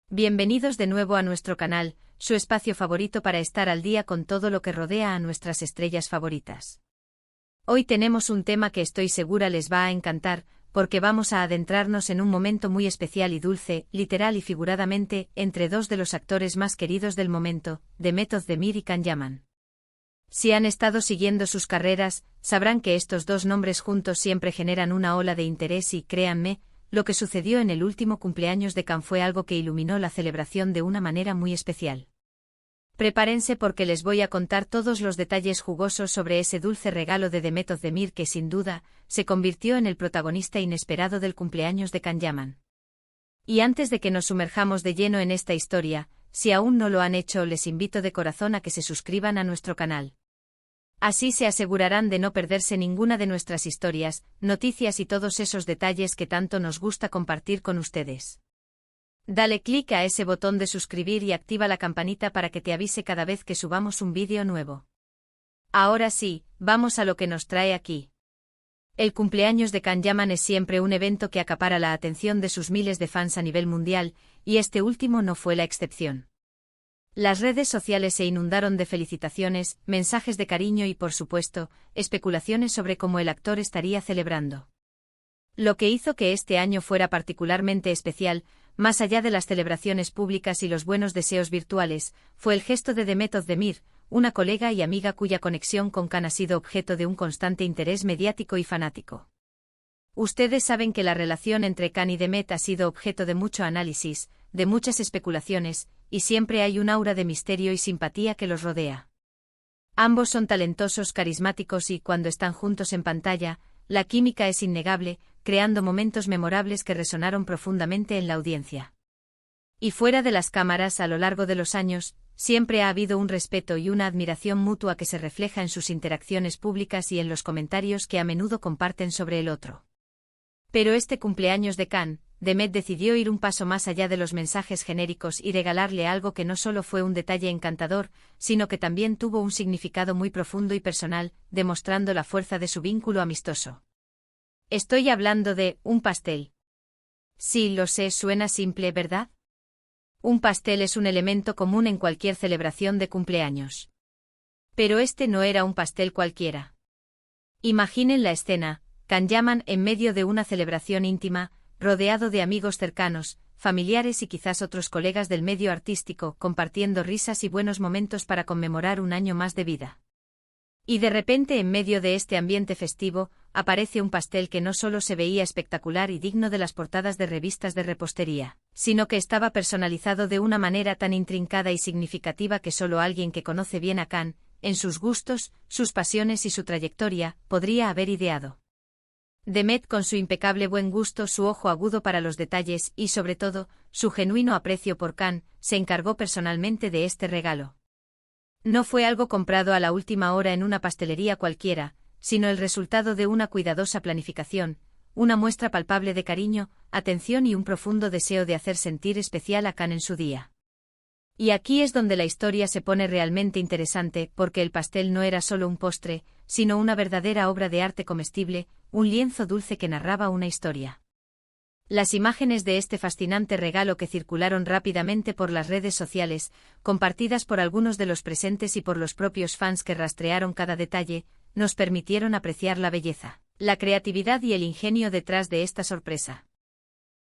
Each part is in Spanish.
Bienvenidos de nuevo a nuestro canal, su espacio favorito para estar al día con todo lo que rodea a nuestras estrellas favoritas. Hoy tenemos un tema que estoy segura les va a encantar, porque vamos a adentrarnos en un momento muy especial y dulce, literal y figuradamente, entre dos de los actores más queridos del momento, Demet Özdemir y Can Yaman. Si han estado siguiendo sus carreras, sabrán que estos dos nombres juntos siempre generan una ola de interés y, créanme, lo que sucedió en el último cumpleaños de Can fue algo que iluminó la celebración de una manera muy especial. Prepárense porque les voy a contar todos los detalles jugosos sobre ese dulce regalo de Demet Özdemir que sin duda, se convirtió en el protagonista inesperado del cumpleaños de Can Yaman. Y antes de que nos sumerjamos de lleno en esta historia, si aún no lo han hecho les invito de corazón a que se suscriban a nuestro canal. Así se asegurarán de no perderse ninguna de nuestras historias, noticias y todos esos detalles que tanto nos gusta compartir con ustedes. Dale clic a ese botón de suscribir y activa la campanita para que te avise cada vez que subamos un vídeo nuevo. Ahora sí, vamos a lo que nos trae aquí. El cumpleaños de Can Yaman es siempre un evento que acapara la atención de sus miles de fans a nivel mundial, y este último no fue la excepción. Las redes sociales se inundaron de felicitaciones, mensajes de cariño y, por supuesto, especulaciones sobre cómo el actor estaría celebrando. Lo que hizo que este año fuera particularmente especial, más allá de las celebraciones públicas y los buenos deseos virtuales, fue el gesto de Demet Özdemir, una colega y amiga cuya conexión con Can ha sido objeto de un constante interés mediático y fanático. Ustedes saben que la relación entre Can y Demet ha sido objeto de mucho análisis, de muchas especulaciones, y siempre hay un aura de misterio y simpatía que los rodea. Ambos son talentosos, carismáticos y, cuando están juntos en pantalla, la química es innegable, creando momentos memorables que resonaron profundamente en la audiencia. Y fuera de las cámaras, a lo largo de los años, siempre ha habido un respeto y una admiración mutua que se refleja en sus interacciones públicas y en los comentarios que a menudo comparten sobre el otro. Pero este cumpleaños de Can, Demet decidió ir un paso más allá de los mensajes genéricos y regalarle algo que no solo fue un detalle encantador, sino que también tuvo un significado muy profundo y personal, demostrando la fuerza de su vínculo amistoso. Estoy hablando de un pastel. Sí, lo sé, suena simple, ¿verdad? Un pastel es un elemento común en cualquier celebración de cumpleaños. Pero este no era un pastel cualquiera. Imaginen la escena: Can Yaman en medio de una celebración íntima, rodeado de amigos cercanos, familiares y quizás otros colegas del medio artístico, compartiendo risas y buenos momentos para conmemorar un año más de vida. Y de repente, en medio de este ambiente festivo, aparece un pastel que no solo se veía espectacular y digno de las portadas de revistas de repostería, sino que estaba personalizado de una manera tan intrincada y significativa que solo alguien que conoce bien a Can, en sus gustos, sus pasiones y su trayectoria, podría haber ideado. Demet, con su impecable buen gusto, su ojo agudo para los detalles y, sobre todo, su genuino aprecio por Can, se encargó personalmente de este regalo. No fue algo comprado a la última hora en una pastelería cualquiera, sino el resultado de una cuidadosa planificación, una muestra palpable de cariño, atención y un profundo deseo de hacer sentir especial a Can en su día. Y aquí es donde la historia se pone realmente interesante, porque el pastel no era solo un postre, sino una verdadera obra de arte comestible, un lienzo dulce que narraba una historia. Las imágenes de este fascinante regalo que circularon rápidamente por las redes sociales, compartidas por algunos de los presentes y por los propios fans que rastrearon cada detalle, nos permitieron apreciar la belleza, la creatividad y el ingenio detrás de esta sorpresa.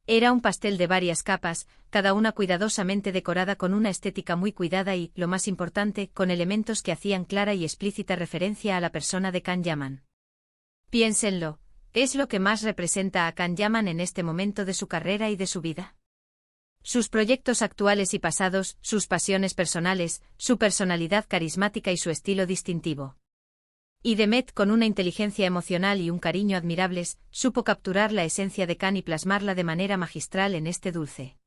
Era un pastel de varias capas, cada una cuidadosamente decorada con una estética muy cuidada y, lo más importante, con elementos que hacían clara y explícita referencia a la persona de Can Yaman. Piénsenlo, ¿es lo que más representa a Can Yaman en este momento de su carrera y de su vida? Sus proyectos actuales y pasados, sus pasiones personales, su personalidad carismática y su estilo distintivo. Y Demet, con una inteligencia emocional y un cariño admirables, supo capturar la esencia de Can y plasmarla de manera magistral en este dulce.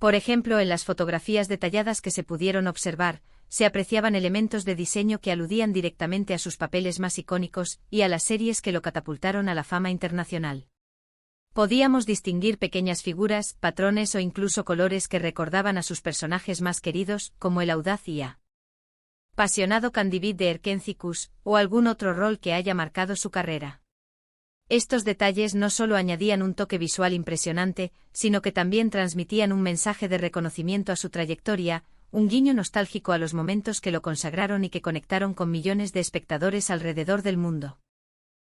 Por ejemplo, en las fotografías detalladas que se pudieron observar, se apreciaban elementos de diseño que aludían directamente a sus papeles más icónicos y a las series que lo catapultaron a la fama internacional. Podíamos distinguir pequeñas figuras, patrones o incluso colores que recordaban a sus personajes más queridos, como el audaz y apasionado Can David de Erkenci Kuş, o algún otro rol que haya marcado su carrera. Estos detalles no solo añadían un toque visual impresionante, sino que también transmitían un mensaje de reconocimiento a su trayectoria, un guiño nostálgico a los momentos que lo consagraron y que conectaron con millones de espectadores alrededor del mundo.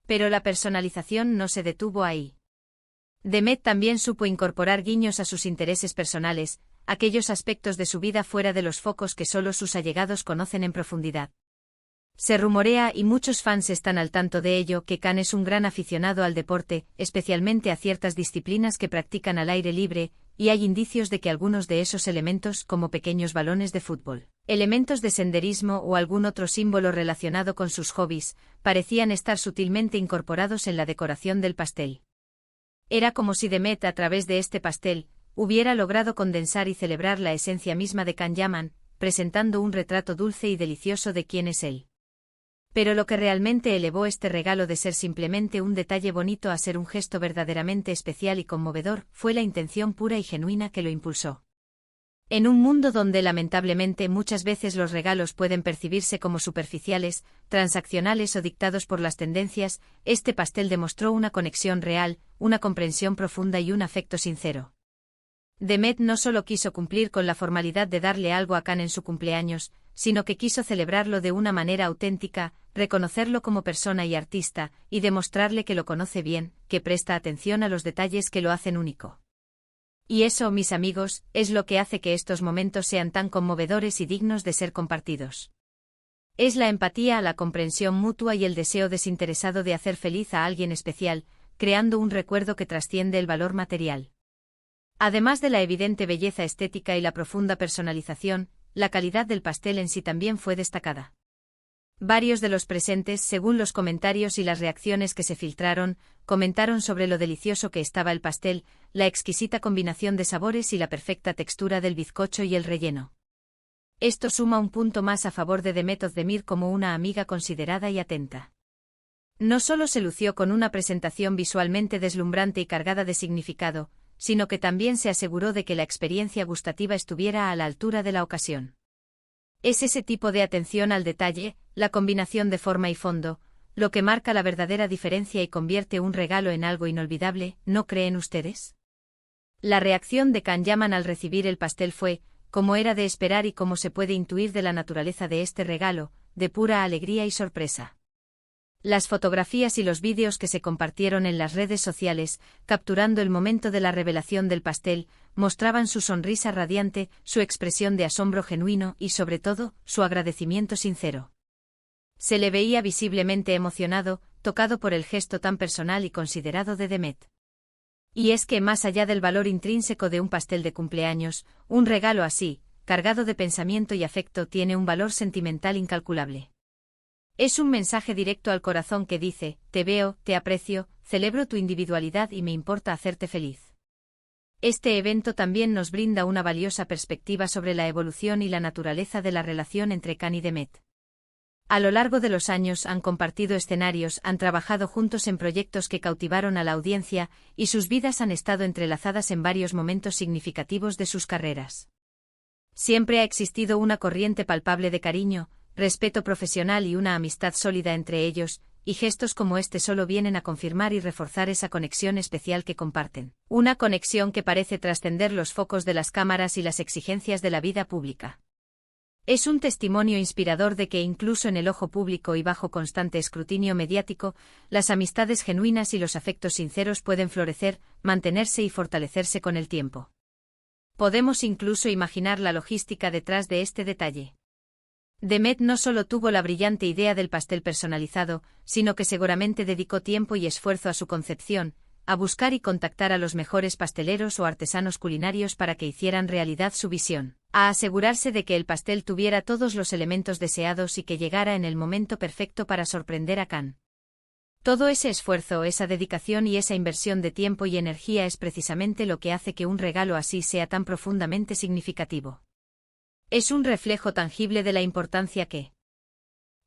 Pero la personalización no se detuvo ahí. Demet también supo incorporar guiños a sus intereses personales, aquellos aspectos de su vida fuera de los focos que solo sus allegados conocen en profundidad. Se rumorea, y muchos fans están al tanto de ello, que Khan es un gran aficionado al deporte, especialmente a ciertas disciplinas que practican al aire libre, y hay indicios de que algunos de esos elementos, como pequeños balones de fútbol, elementos de senderismo o algún otro símbolo relacionado con sus hobbies, parecían estar sutilmente incorporados en la decoración del pastel. Era como si Demet, a través de este pastel, hubiera logrado condensar y celebrar la esencia misma de Can Yaman, presentando un retrato dulce y delicioso de quién es él. Pero lo que realmente elevó este regalo de ser simplemente un detalle bonito a ser un gesto verdaderamente especial y conmovedor, fue la intención pura y genuina que lo impulsó. En un mundo donde lamentablemente muchas veces los regalos pueden percibirse como superficiales, transaccionales o dictados por las tendencias, este pastel demostró una conexión real, una comprensión profunda y un afecto sincero. Demet no solo quiso cumplir con la formalidad de darle algo a Khan en su cumpleaños, sino que quiso celebrarlo de una manera auténtica, reconocerlo como persona y artista, y demostrarle que lo conoce bien, que presta atención a los detalles que lo hacen único. Y eso, mis amigos, es lo que hace que estos momentos sean tan conmovedores y dignos de ser compartidos. Es la empatía, la comprensión mutua y el deseo desinteresado de hacer feliz a alguien especial, creando un recuerdo que trasciende el valor material. Además de la evidente belleza estética y la profunda personalización, la calidad del pastel en sí también fue destacada. Varios de los presentes, según los comentarios y las reacciones que se filtraron, comentaron sobre lo delicioso que estaba el pastel, la exquisita combinación de sabores y la perfecta textura del bizcocho y el relleno. Esto suma un punto más a favor de Demet Özdemir como una amiga considerada y atenta. No solo se lució con una presentación visualmente deslumbrante y cargada de significado, sino que también se aseguró de que la experiencia gustativa estuviera a la altura de la ocasión. Es ese tipo de atención al detalle, la combinación de forma y fondo, lo que marca la verdadera diferencia y convierte un regalo en algo inolvidable, ¿no creen ustedes? La reacción de Can Yaman al recibir el pastel fue, como era de esperar y como se puede intuir de la naturaleza de este regalo, de pura alegría y sorpresa. Las fotografías y los vídeos que se compartieron en las redes sociales, capturando el momento de la revelación del pastel, mostraban su sonrisa radiante, su expresión de asombro genuino y, sobre todo, su agradecimiento sincero. Se le veía visiblemente emocionado, tocado por el gesto tan personal y considerado de Demet. Y es que más allá del valor intrínseco de un pastel de cumpleaños, un regalo así, cargado de pensamiento y afecto, tiene un valor sentimental incalculable. Es un mensaje directo al corazón que dice, te veo, te aprecio, celebro tu individualidad y me importa hacerte feliz. Este evento también nos brinda una valiosa perspectiva sobre la evolución y la naturaleza de la relación entre Khan y Demet. A lo largo de los años han compartido escenarios, han trabajado juntos en proyectos que cautivaron a la audiencia, y sus vidas han estado entrelazadas en varios momentos significativos de sus carreras. Siempre ha existido una corriente palpable de cariño, respeto profesional y una amistad sólida entre ellos, y gestos como este solo vienen a confirmar y reforzar esa conexión especial que comparten. Una conexión que parece trascender los focos de las cámaras y las exigencias de la vida pública. Es un testimonio inspirador de que incluso en el ojo público y bajo constante escrutinio mediático, las amistades genuinas y los afectos sinceros pueden florecer, mantenerse y fortalecerse con el tiempo. Podemos incluso imaginar la logística detrás de este detalle. Demet no solo tuvo la brillante idea del pastel personalizado, sino que seguramente dedicó tiempo y esfuerzo a su concepción, a buscar y contactar a los mejores pasteleros o artesanos culinarios para que hicieran realidad su visión, a asegurarse de que el pastel tuviera todos los elementos deseados y que llegara en el momento perfecto para sorprender a Khan. Todo ese esfuerzo, esa dedicación y esa inversión de tiempo y energía es precisamente lo que hace que un regalo así sea tan profundamente significativo. Es un reflejo tangible de la importancia que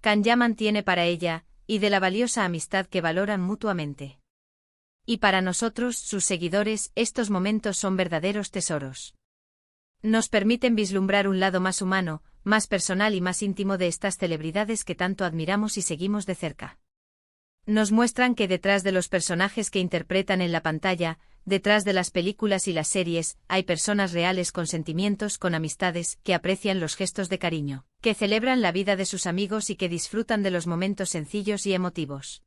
Can Yaman tiene para ella, y de la valiosa amistad que valoran mutuamente. Y para nosotros, sus seguidores, estos momentos son verdaderos tesoros. Nos permiten vislumbrar un lado más humano, más personal y más íntimo de estas celebridades que tanto admiramos y seguimos de cerca. Nos muestran que detrás de los personajes que interpretan en la pantalla, detrás de las películas y las series, hay personas reales con sentimientos, con amistades, que aprecian los gestos de cariño, que celebran la vida de sus amigos y que disfrutan de los momentos sencillos y emotivos.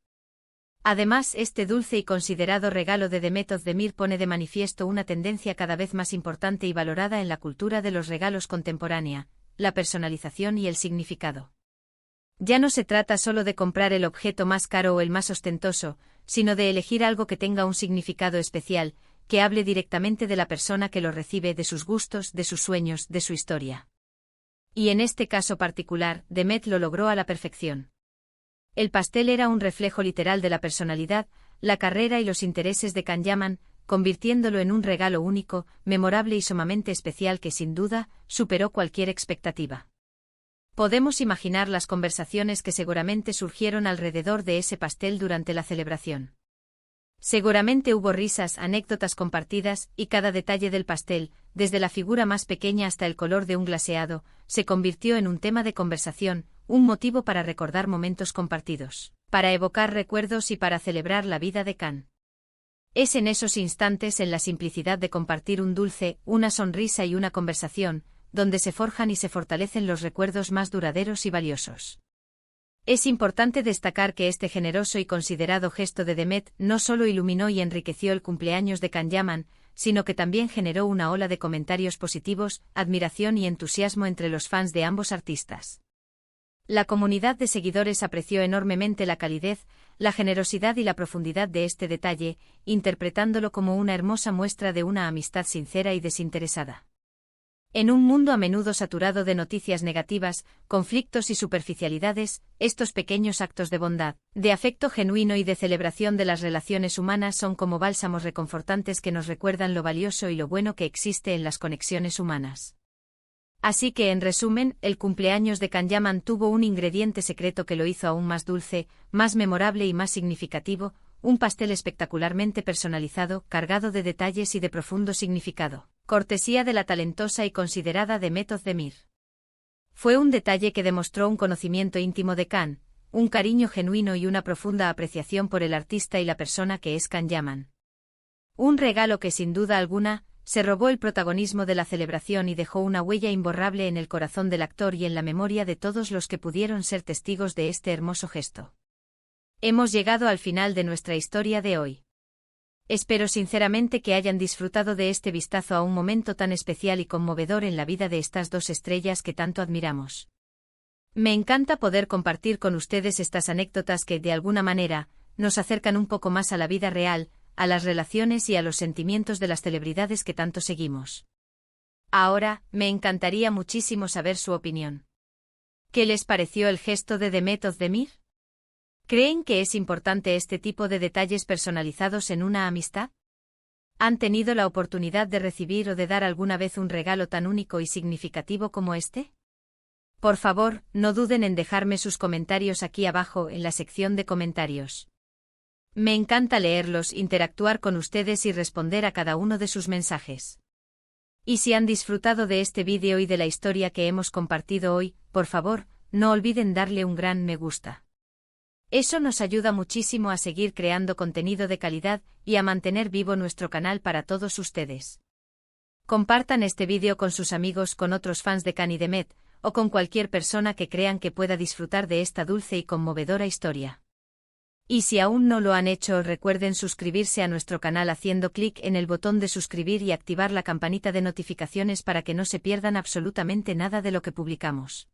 Además, este dulce y considerado regalo de Demet Özdemir pone de manifiesto una tendencia cada vez más importante y valorada en la cultura de los regalos contemporánea, la personalización y el significado. Ya no se trata solo de comprar el objeto más caro o el más ostentoso, sino de elegir algo que tenga un significado especial, que hable directamente de la persona que lo recibe, de sus gustos, de sus sueños, de su historia. Y en este caso particular, Demet lo logró a la perfección. El pastel era un reflejo literal de la personalidad, la carrera y los intereses de Can Yaman, convirtiéndolo en un regalo único, memorable y sumamente especial que sin duda superó cualquier expectativa. Podemos imaginar las conversaciones que seguramente surgieron alrededor de ese pastel durante la celebración. Seguramente hubo risas, anécdotas compartidas, y cada detalle del pastel, desde la figura más pequeña hasta el color de un glaseado, se convirtió en un tema de conversación, un motivo para recordar momentos compartidos, para evocar recuerdos y para celebrar la vida de Can. Es en esos instantes, en la simplicidad de compartir un dulce, una sonrisa y una conversación, donde se forjan y se fortalecen los recuerdos más duraderos y valiosos. Es importante destacar que este generoso y considerado gesto de Demet no solo iluminó y enriqueció el cumpleaños de Can Yaman, sino que también generó una ola de comentarios positivos, admiración y entusiasmo entre los fans de ambos artistas. La comunidad de seguidores apreció enormemente la calidez, la generosidad y la profundidad de este detalle, interpretándolo como una hermosa muestra de una amistad sincera y desinteresada. En un mundo a menudo saturado de noticias negativas, conflictos y superficialidades, estos pequeños actos de bondad, de afecto genuino y de celebración de las relaciones humanas son como bálsamos reconfortantes que nos recuerdan lo valioso y lo bueno que existe en las conexiones humanas. Así que, en resumen, el cumpleaños de Can Yaman tuvo un ingrediente secreto que lo hizo aún más dulce, más memorable y más significativo, un pastel espectacularmente personalizado, cargado de detalles y de profundo significado, cortesía de la talentosa y considerada Demet Özdemir. Fue un detalle que demostró un conocimiento íntimo de Can, un cariño genuino y una profunda apreciación por el artista y la persona que es Can Yaman. Un regalo que sin duda alguna, se robó el protagonismo de la celebración y dejó una huella imborrable en el corazón del actor y en la memoria de todos los que pudieron ser testigos de este hermoso gesto. Hemos llegado al final de nuestra historia de hoy. Espero sinceramente que hayan disfrutado de este vistazo a un momento tan especial y conmovedor en la vida de estas dos estrellas que tanto admiramos. Me encanta poder compartir con ustedes estas anécdotas que, de alguna manera, nos acercan un poco más a la vida real, a las relaciones y a los sentimientos de las celebridades que tanto seguimos. Ahora, me encantaría muchísimo saber su opinión. ¿Qué les pareció el gesto de Demet Özdemir? ¿Creen que es importante este tipo de detalles personalizados en una amistad? ¿Han tenido la oportunidad de recibir o de dar alguna vez un regalo tan único y significativo como este? Por favor, no duden en dejarme sus comentarios aquí abajo en la sección de comentarios. Me encanta leerlos, interactuar con ustedes y responder a cada uno de sus mensajes. Y si han disfrutado de este vídeo y de la historia que hemos compartido hoy, por favor, no olviden darle un gran me gusta. Eso nos ayuda muchísimo a seguir creando contenido de calidad y a mantener vivo nuestro canal para todos ustedes. Compartan este vídeo con sus amigos, con otros fans de Can y Demet, o con cualquier persona que crean que pueda disfrutar de esta dulce y conmovedora historia. Y si aún no lo han hecho, recuerden suscribirse a nuestro canal haciendo clic en el botón de suscribir y activar la campanita de notificaciones para que no se pierdan absolutamente nada de lo que publicamos.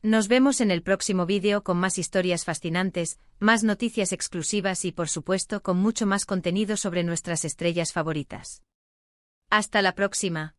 Nos vemos en el próximo vídeo con más historias fascinantes, más noticias exclusivas y por supuesto con mucho más contenido sobre nuestras estrellas favoritas. Hasta la próxima.